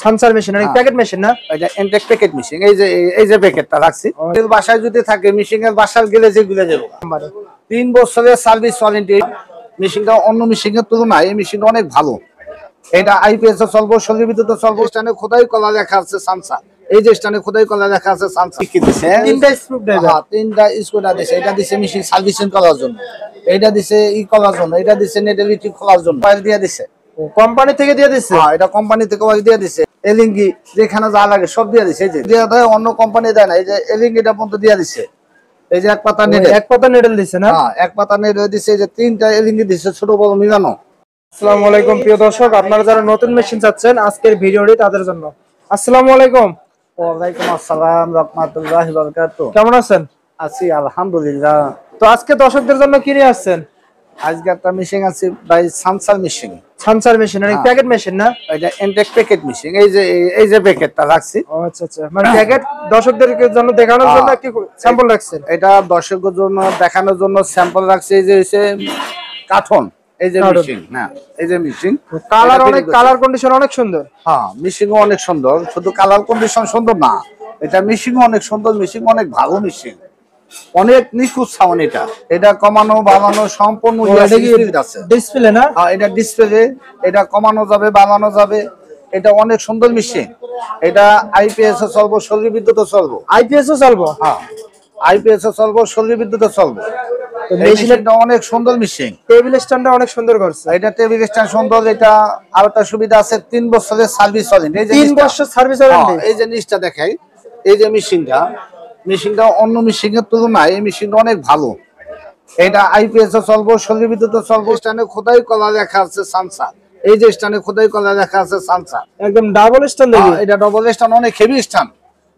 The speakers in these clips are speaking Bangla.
সানসার মেশিন মানে প্যাকেট মেশিন না? এটা ইনটেক প্যাকেট মেশিন। এই যে প্যাকেটটা রাখছি, বাসায় যদি থাকে মেশিন এর বাসার গেলে যেগুলো যাবে 3 বছরের সার্ভিস ওয়ারেন্টি। মেশিনটা অন্য মেশিনের তুলনায় এই মেশিনটা অনেক ভালো। এটা আইপিএস এ চলবো, শরীর বিদ্যুৎ চলবো। স্টানে খোদাই কলা লেখা আছে সানসা, এই যে স্টানে খোদাই কলা লেখা আছে সানসা। কি দিছে? তিনটা স্ক্রু ড্রাইভার, তিনটা স্ক্রু দিছে। এটা দিছে মেশিন সার্ভিসিং করার জন্য, এটা দিছে করার জন্য, এটা দিছে নেটেলিটি খোলার জন্য। ফাইল দিয়ে দিছে, কোম্পানি থেকে দিয়ে দিছে। এটা কোম্পানি থেকে ওয়াই দিয়ে দিছে। এলিঙ্গি যেখানে যা লাগে সব দিয়ে দিছে। এই যে দিয়ে দেয়, অন্য কোম্পানি দেয় না। এই যে এলিঙ্গিটা পর্যন্ত দিয়ে দিছে। এই যে এক পাতা নেডেল দিছে না? এক পাতা নেডেল দিছে। এই যে তিনটা এলিঙ্গি দিছে, ছোট বড় মিলানো। আসসালামু আলাইকুম প্রিয় দর্শক, আপনারা যারা নতুন মেশিন চাচ্ছেন আজকের ভিডিওটি তাদের জন্য। আসসালামু আলাইকুম। ওয়ালাইকুম আসসালাম রাহমাতুল্লাহি ওয়া বারাকাতুহু। কেমন আছেন? আছি আলহামদুলিল্লাহ। তো আজকে দর্শকদের জন্য কি নিয়ে আসছেন? আজকে একটা মেশিন আছে ভাই, সানসার মেশিন। সানসার মেশিন মানে প্যাকেট মেশিন না? এটা ইনটেক প্যাকেট মেশিন। এই যে প্যাকেটটা রাখছি। ও আচ্ছা আচ্ছা, মানে প্যাকেট দর্শকদের জন্য দেখানোর জন্য কি স্যাম্পল রাখছেন? এটা দর্শকদের জন্য দেখানোর জন্য স্যাম্পল রাখছি। এই যে হইছে কার্টন, এই যে মেশিন না, এই যে মেশিন। কালার কন্ডিশন অনেক সুন্দর। হ্যাঁ, মেশিন অনেক সুন্দর। শুধু কালার কন্ডিশন সুন্দর না, এটা মেশিন অনেক সুন্দর। মেশিন অনেক ভালো মেশিন, অনেক নিখুঁত সাউন্ড। এটা কমানো বাড়ানো সম্পূর্ণ ডিসপ্লে না? হ্যাঁ, এটা ডিসপ্লে। এটা কমানো যাবে, বাড়ানো যাবে। এটা অনেক সুন্দর মেশিন। এটা আইপিএস ও চলবো, শরীর বিদ্যুৎ চলবো। আইপিএস ও চলবো? হ্যাঁ, আইপিএস ও চলবো, শরীর বিদ্যুৎ চলবো। মেশিনটা অনেক সুন্দর মেশিন। টেবিল স্ট্যান্ডটা অনেক সুন্দর করছে। এটা টেবিল স্ট্যান্ড সুন্দর। এটা আরেকটা সুবিধা আছে, 3 বছরের সার্ভিস ওয়ারেন্টি। 3 বছর সার্ভিস ওয়ারেন্টি। এই যে নিচটা দেখাই, এই যে মেশিনটা অন্য মেশিনের তুলনায় এই মেশিনটা অনেক ভালো। এটা আইপিএস ও চলবো, শরীর বিদ্যুৎ চলবো। স্ট্যান্ডে খোদাই কলা লেখা আছে সানসা, এই যে স্ট্যান্ডে খোদাই কলা লেখা আছে সানসা। একদম ডাবল স্ট্যান্ড। এটা ডবল স্ট্যান্ড, অনেক হেভি স্ট্যান্ড।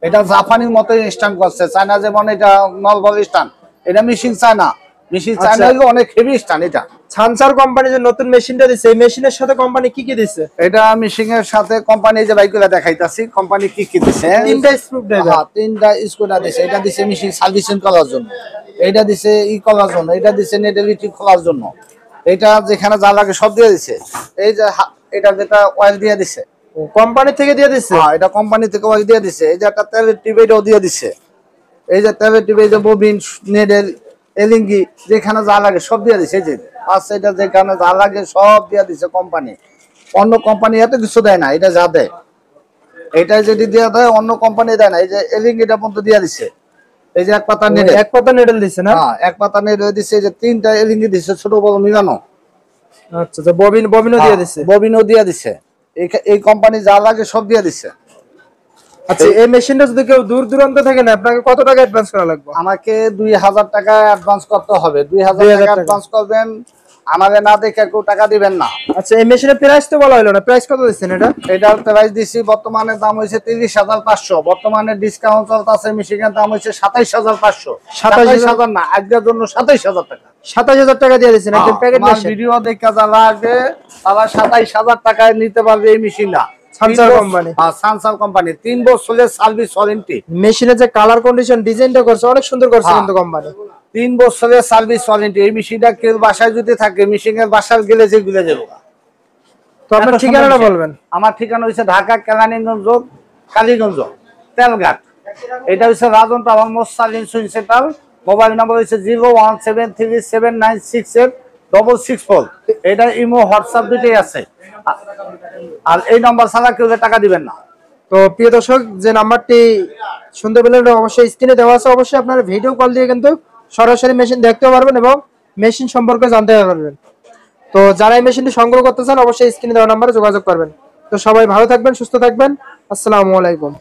এটা জাপানির মতো স্ট্যান্ড করছে। চায়না যেমন এটা নরমাল স্ট্যান্ড, এটা মেশিন চায়না। মেশিন চায়না অনেক হেভি স্ট্যান্ড। এটা সানসার কোম্পানি যে নতুন মেশিনটা দিছে, এই মেশিনের সাথে কোম্পানি কি কি দিছে? এটা মেশিনের সাথে কোম্পানি যে বাইকগুলো দেখাইতাছি, কোম্পানি কি কি দিছে? তিনটা স্ক্রু ড্রাইভার, তিনটা স্ক্রু দিছে। এটা দিছে মেশিন সার্ভিসিং করার জন্য, এটা দিছে করার জন্য, এটা দিছে নেটেলিটি খোলার জন্য। এটা যেখানে যা লাগে সব দিয়ে দিছে। এই যে এটা যেটা অয়েল দিয়ে দিছে, কোম্পানি থেকে দিয়ে দিছে। হ্যাঁ, এটা কোম্পানি থেকে অয়েল দিয়ে দিছে। এই যে একটা তেলের টিউব, এটাও দিয়ে দিছে। এই যে তেলের টিউব, এই যে ববিন, নেডেল, এলিঙ্গি যেখানে যা লাগে সব দিয়ে দিছে। এই যে পাঁচ, এটা যেখানে যা লাগে সব দিয়ে দিছে কোম্পানি। অন্য কোম্পানি এত কিছু দেয় না, এটা যা দেয় এটা যদি দেওয়া দেয়, অন্য কোম্পানি দেয় না। এই যে এলিঙ্গিটা পর্যন্ত দিয়ে দিছে। এই যে এক পাতা নেডেল দিছে না? হ্যাঁ, এক পাতা নেডেল দিছে। এই যে তিনটা এলিঙ্গি দিছে, ছোট বড় মিলানো। আচ্ছা, তো ববিনও দিয়ে দিছে। ববিনও দিয়ে দিছে। এই কোম্পানি যা লাগে সব দিয়ে দিছে। আচ্ছা, এই মেশিনটা যদি কেউ দূর দূরান্ত থেকে নেয়, আপনাকে কত টাকা অ্যাডভান্স করা লাগবে? আমাকে 2000 টাকা অ্যাডভান্স করতে হবে। 2000 টাকা অ্যাডভান্স করবেন, আমাদের না দেখে কেউ টাকা দিবেন না। আচ্ছা, এই মেশিনের প্রাইস তো বলা হলো না, প্রাইস কত দিচ্ছেন? এটার প্রাইস দিছি বর্তমানে দাম হইছে 30,500। বর্তমানে ডিসকাউন্ট চলতেছে, মেশিনের দাম হইছে 27,500। 27,000 না, আজকের জন্য 27,000 টাকা। 27,000 টাকা দিয়ে দিচ্ছেন একদম প্যাকেট মেশিন। ভিডিও দেখে যারা আসবে তারা 27,000 টাকায় নিতে পারবে এই মেশিনটা। সানসার কোম্পানি। হ্যাঁ, সানসার কোম্পানি 3 বছরের সার্ভিস ওয়ারেন্টি। মেশিনের যে কালার কন্ডিশন, ডিজাইনটা করছে অনেক সুন্দর করছে কিন্তু কোম্পানি। 3 বছরের সার্ভিস ওয়ারেন্টি। এই মেশিনটা কেউ বাসায় যদি থাকে, মেশিনের বাসার গেলে যেগুলো যাবে। তো আপনার ঠিকানাটা বলবেন? আমার ঠিকানা হচ্ছে ঢাকা কেরানীগঞ্জ, কালীগঞ্জ, তেলঘাট। এটা হচ্ছে রাজন টাওয়ার মোসালিন সুইং সেন্টার। মোবাইল নাম্বার হচ্ছে 01737968664। এটা ইমো হোয়াটসঅ্যাপ দুটোই আছে। আর এই নাম্বার ছাড়া কেউ টাকা দিবেন না। তো প্রিয় দর্শক, যে নাম্বারটি শুনতে পেলেন অবশ্যই স্ক্রিনে দেওয়া আছে। অবশ্যই আপনারা ভিডিও কল দিয়ে কিন্তু সরাসরি মেশিন দেখতে পারবেন এবং মেশিন সম্পর্কে জানতে পারবেন। তো যারা এই মেশিনটি সংগ্রহ করতে চান অবশ্যই স্ক্রিনে দেওয়া নাম্বারে যোগাযোগ করবেন। তো সবাই ভালো থাকবেন, সুস্থ থাকবেন। আসসালামু আলাইকুম।